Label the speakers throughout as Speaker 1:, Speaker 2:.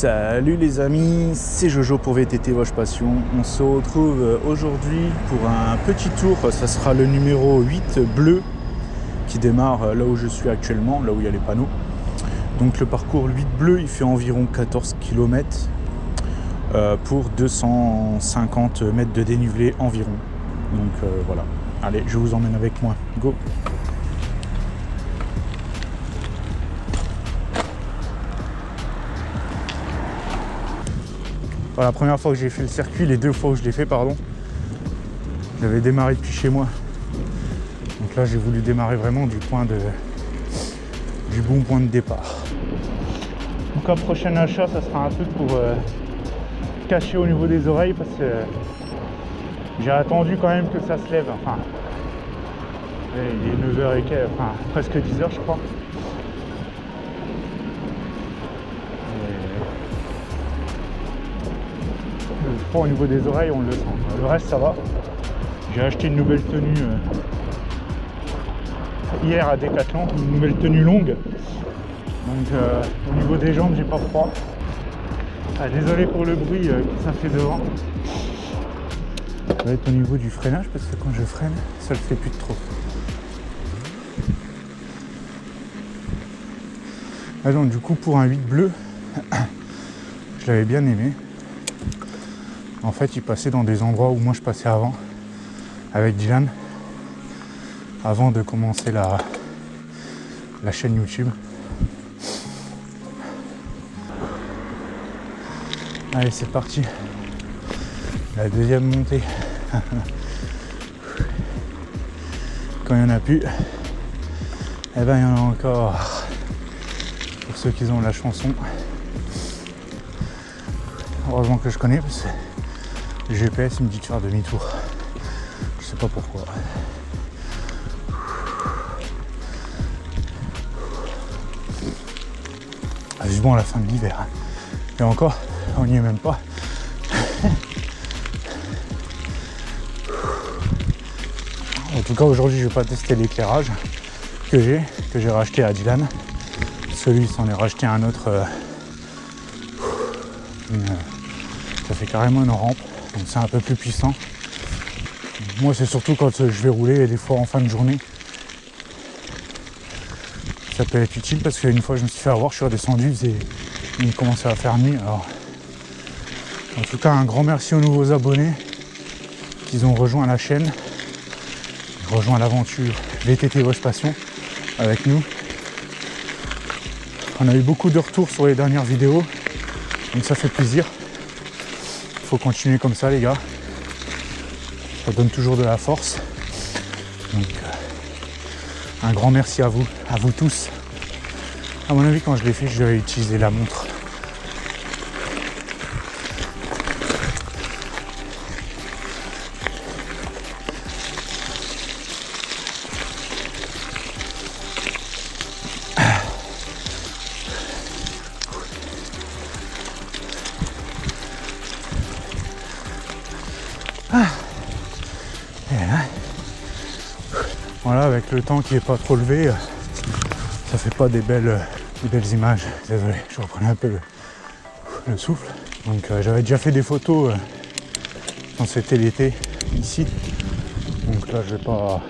Speaker 1: Salut les amis, c'est Jojo pour VTT Wash Passion. On se retrouve aujourd'hui pour un petit tour, ça sera le numéro 8 bleu qui démarre là où je suis actuellement, là où il y a les panneaux. Donc le parcours 8 bleu, il fait environ 14 km pour 250 mètres de dénivelé environ. Donc voilà, allez, je vous emmène avec moi, go! Voilà, la première fois que j'ai fait le circuit, les deux fois où je l'ai fait, pardon, j'avais démarré depuis chez moi. Donc là, j'ai voulu démarrer vraiment du bon point de départ. Donc un prochain achat, ça sera un truc pour cacher au niveau des oreilles parce que j'ai attendu quand même que ça se lève. Enfin, il est 9h et quelques, enfin presque 10h je crois. Au niveau des oreilles, on le sent. Le reste, ça va. J'ai acheté une nouvelle tenue hier à Decathlon, une nouvelle tenue longue. Donc au niveau des jambes, j'ai pas froid. Ah, désolé pour le bruit que ça fait devant. Ça va être au niveau du freinage parce que quand je freine, ça le fait plus de trop. Ah donc du coup pour un 8 bleu, je l'avais bien aimé. En fait, il passait dans des endroits où moi je passais avant, avec Dylan, avant de commencer la chaîne YouTube. Allez, c'est parti. La deuxième montée. Quand il n'y en a plus, eh ben il y en a encore. Pour ceux qui ont la chanson. Heureusement que je connais parce que le GPS il me dit de faire demi-tour. Je sais pas pourquoi. Vivement à la fin de l'hiver. Et encore, on n'y est même pas. En tout cas aujourd'hui je vais pas tester l'éclairage que j'ai racheté à Dylan. Celui s'en est racheté un autre. Ça fait carrément une rampe. Donc c'est un peu plus puissant. Moi c'est surtout quand je vais rouler et des fois en fin de journée. Ça peut être utile parce qu'une fois je me suis fait avoir, je suis redescendu et il commençait à faire nuit. Alors, en tout cas un grand merci aux nouveaux abonnés qui ont rejoint la chaîne, rejoint l'aventure VTT Wash Passion avec nous. On a eu beaucoup de retours sur les dernières vidéos, donc ça fait plaisir. Faut continuer comme ça les gars, ça donne toujours de la force. Donc un grand merci à vous tous. À mon avis quand je l'ai fait je vais utiliser la montre. Voilà, avec le temps qui est pas trop levé, ça fait pas des belles images. Désolé, je reprenais un peu le souffle. Donc j'avais déjà fait des photos quand c'était l'été ici. Donc là je vais pas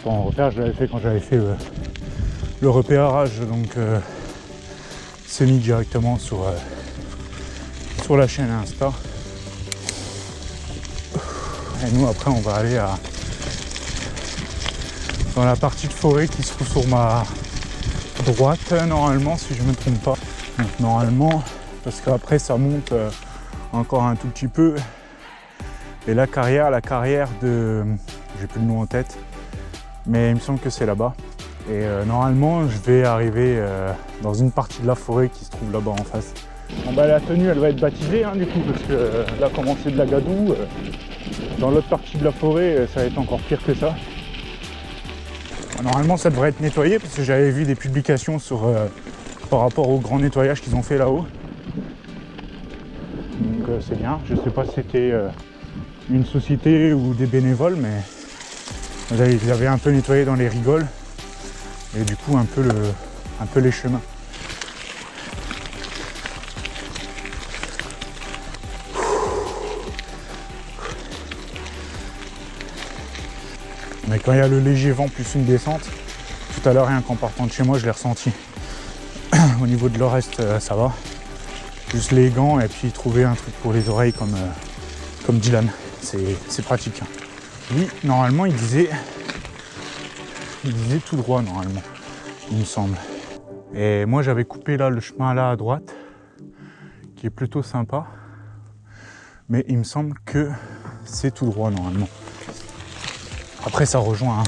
Speaker 1: en refaire. Je l'avais fait quand j'avais fait le repérage, donc c'est mis directement sur la chaîne Insta. Et nous après on va aller dans la partie de forêt qui se trouve sur ma droite normalement si je ne me trompe pas. Donc normalement, parce qu'après ça monte encore un tout petit peu. Et la carrière de... j'ai plus le nom en tête, mais il me semble que c'est là-bas. Et normalement je vais arriver dans une partie de la forêt qui se trouve là-bas en face. Bon bah la tenue elle va être baptisée hein, du coup parce que là comment c'est de la gadoue, dans l'autre partie de la forêt ça va être encore pire que ça. Normalement ça devrait être nettoyé parce que j'avais vu des publications par rapport au grand nettoyage qu'ils ont fait là-haut. Donc c'est bien, je sais pas si c'était une société ou des bénévoles mais ils avaient un peu nettoyé dans les rigoles et du coup un peu les chemins. Mais quand il y a le léger vent plus une descente, tout à l'heure rien qu'en partant de chez moi je l'ai ressenti. Au niveau de le reste ça va. Juste les gants et puis trouver un truc pour les oreilles comme Dylan. C'est pratique. Hein. Oui, normalement il disait tout droit normalement, il me semble. Et moi j'avais coupé là le chemin là à droite, qui est plutôt sympa. Mais il me semble que c'est tout droit normalement. Après ça rejoint. Hein.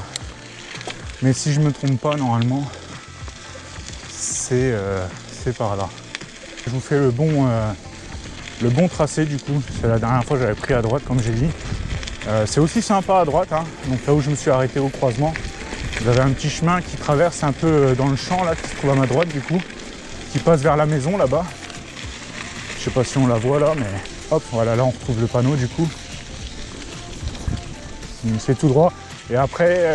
Speaker 1: Mais si je me trompe pas, normalement, c'est par là. Je vous fais le bon tracé du coup. C'est la dernière fois j'avais pris à droite comme j'ai dit. C'est aussi sympa à droite. Hein. Donc là où je me suis arrêté au croisement, vous avez un petit chemin qui traverse un peu dans le champ là, qui se trouve à ma droite du coup, qui passe vers la maison là-bas. Je sais pas si on la voit là, mais hop, voilà, là on retrouve le panneau du coup. C'est tout droit. Et après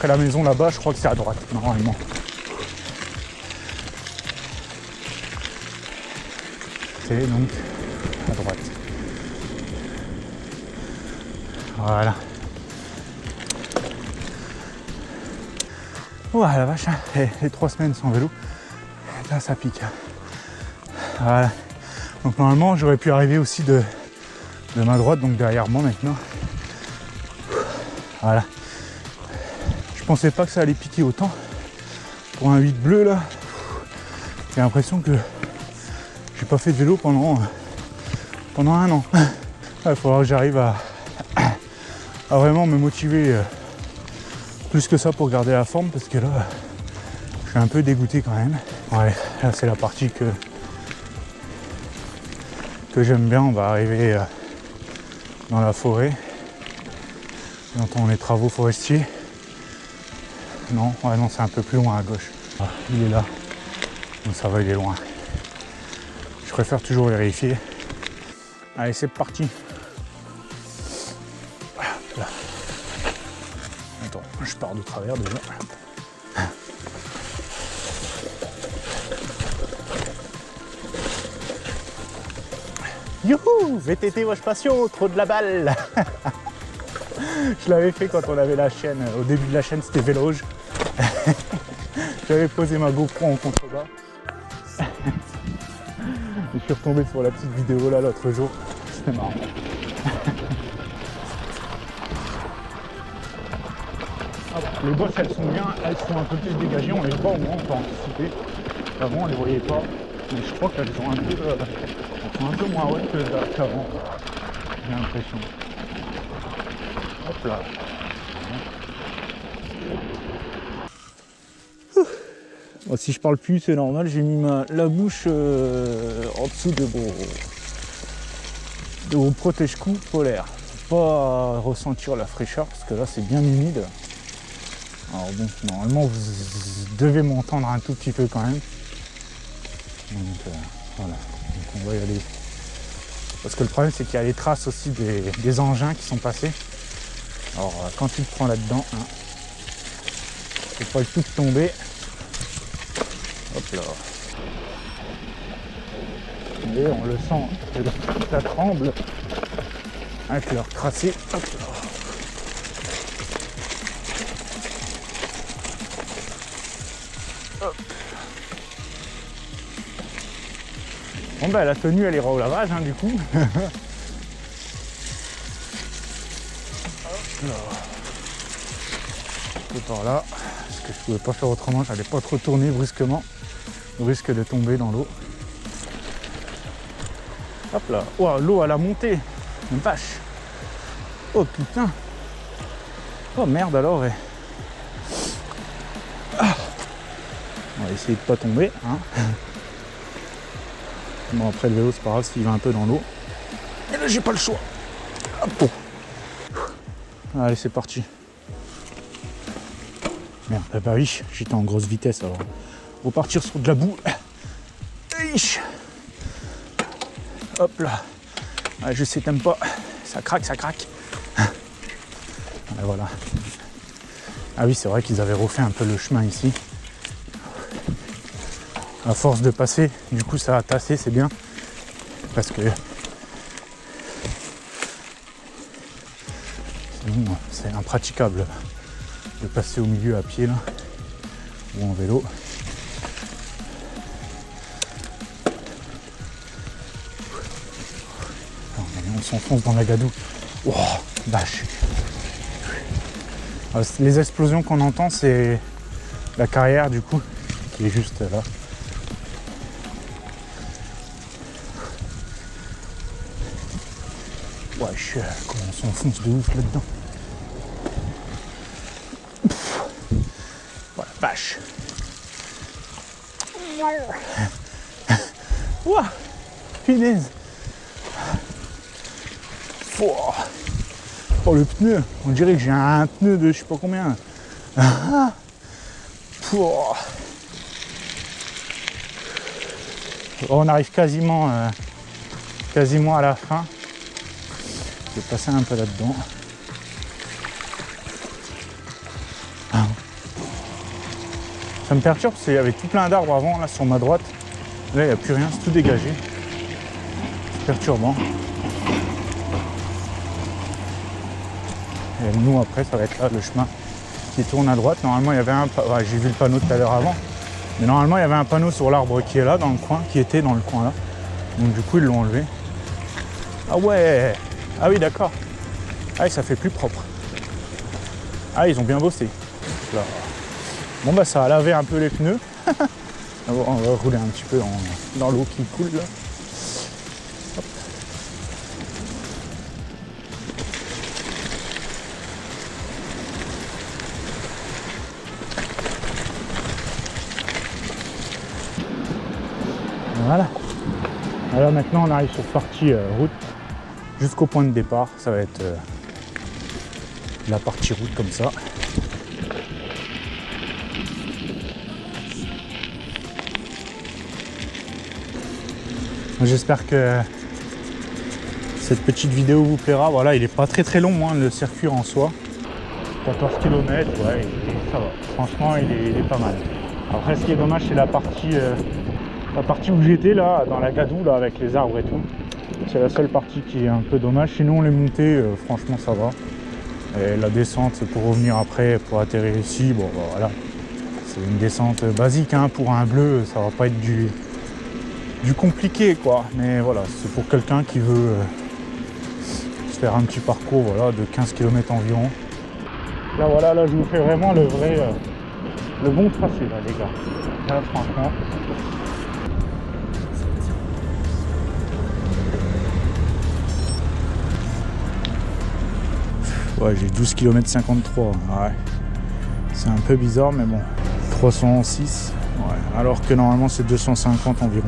Speaker 1: la maison là-bas, je crois que c'est à droite, normalement. C'est donc à droite. Voilà. Ouah la vache, les 3 semaines sans vélo, là ça pique. Voilà. Donc normalement j'aurais pu arriver aussi de ma droite, donc derrière moi maintenant. Voilà. Je pensais pas que ça allait piquer autant. Pour un 8 bleu là, j'ai l'impression que j'ai pas fait de vélo pendant 1 an. Il faudra que j'arrive à vraiment me motiver plus que ça pour garder la forme, parce que là je suis un peu dégoûté quand même. Ouais, là c'est la partie que j'aime bien. On va arriver dans la forêt. J'entends les travaux forestiers. Non, ouais, non, c'est un peu plus loin à gauche. Ah, il est là. Donc ça va, il est loin. Je préfère toujours vérifier. Allez, c'est parti. Là. Attends, je pars de travers déjà. Youhou, VTT Wash Passion, trop de la balle. Je l'avais fait quand on avait la chaîne, au début de la chaîne c'était Véloge. J'avais posé ma GoPro en contrebas. Je suis retombé sur la petite vidéo là l'autre jour, c'était marrant. Hop, les bosses elles sont bien, elles sont un peu plus dégagées, on les voit au moins, on peut anticiper. Avant on les voyait pas, mais je crois qu'elles sont un peu moins hautes qu'avant, j'ai l'impression. Hop là. Bon, si je parle plus, c'est normal, j'ai mis la bouche en dessous de vos protège-coups polaires. Pas ressentir la fraîcheur parce que là c'est bien humide. Alors bon, normalement vous devez m'entendre un tout petit peu quand même. Donc voilà, donc on va y aller. Parce que le problème c'est qu'il y a les traces aussi des engins qui sont passés. Alors quand tu te prends là-dedans, hein, c'est pas le tout de tomber. Hop là. Et on le sent, ça tremble avec leur tracé. Hop là. Hop. Bon ben la tenue elle ira au lavage hein, du coup. Hop là. Par là, parce que je pouvais pas faire autrement, j'allais pas trop tourner brusquement, au risque de tomber dans l'eau. Hop là, wow, l'eau elle a monté, une vache. Oh putain. Oh merde alors. Ouais. Ah. On va essayer de pas tomber. Hein. Bon après le vélo c'est pas grave s'il va un peu dans l'eau. Et là j'ai pas le choix. Hop. Allez c'est parti. Merde, bah oui, j'étais en grosse vitesse alors. Repartir sur de la boue. Hop là. Ah, je sais, t'aimes pas. Ça craque, ça craque. Et voilà. Ah oui, c'est vrai qu'ils avaient refait un peu le chemin ici. À force de passer, du coup ça a tassé, c'est bien. Parce que sinon, c'est impraticable de passer au milieu à pied là, ou en vélo. On s'enfonce dans la gadoue. Oh, vache. Les explosions qu'on entend, c'est la carrière du coup, qui est juste là. Wesh, comment on s'enfonce de ouf là-dedans. Voilà, vache. Ouah, punaise. Oh le pneu, on dirait que j'ai un pneu de je sais pas combien. On arrive quasiment à la fin. Je vais passer un peu là-dedans. Ça me perturbe parce qu'il y avait tout plein d'arbres avant là sur ma droite. Là il n'y a plus rien, c'est tout dégagé. C'est perturbant. Et nous après ça va être là le chemin qui tourne à droite. Normalement il y avait un ouais, j'ai vu le panneau tout à l'heure avant. Mais normalement il y avait un panneau sur l'arbre qui est là dans le coin, qui était dans le coin là. Donc du coup ils l'ont enlevé. Ah ouais. Ah oui d'accord. Ah ça fait plus propre. Ah ils ont bien bossé. Là. Bon bah ça a lavé un peu les pneus. On va rouler un petit peu dans l'eau qui coule là. Hop. Voilà. Alors maintenant on arrive sur partie route jusqu'au point de départ. Ça va être la partie route comme ça. J'espère que cette petite vidéo vous plaira. Voilà, il est pas très long hein, le circuit en soi. 14 km, ouais, ça va. Franchement, il est pas mal. Après, ce qui est dommage, c'est la partie où j'étais là, dans la gadoue, là, avec les arbres et tout. C'est la seule partie qui est un peu dommage. Sinon, les montées, franchement, ça va. Et la descente, pour revenir après, pour atterrir ici, bon, bah, voilà. C'est une descente basique hein, pour un bleu. Ça va pas être du compliqué quoi, mais voilà, c'est pour quelqu'un qui veut se faire un petit parcours voilà, de 15 km environ. Là voilà, là je vous fais vraiment le bon tracé là les gars. Là franchement. Ouais j'ai 12 km 53, ouais. C'est un peu bizarre mais bon. 306, ouais, alors que normalement c'est 250 environ.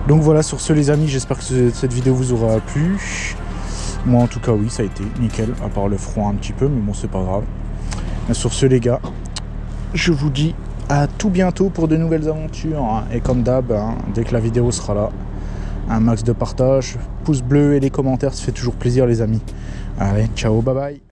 Speaker 1: Donc voilà, sur ce les amis, j'espère que cette vidéo vous aura plu. Moi en tout cas oui, ça a été nickel, à part le froid un petit peu, mais bon c'est pas grave. Et sur ce les gars, je vous dis à tout bientôt pour de nouvelles aventures. Hein. Et comme d'hab, hein, dès que la vidéo sera là, un max de partage, pouce bleu et les commentaires, ça fait toujours plaisir les amis. Allez, ciao, bye bye.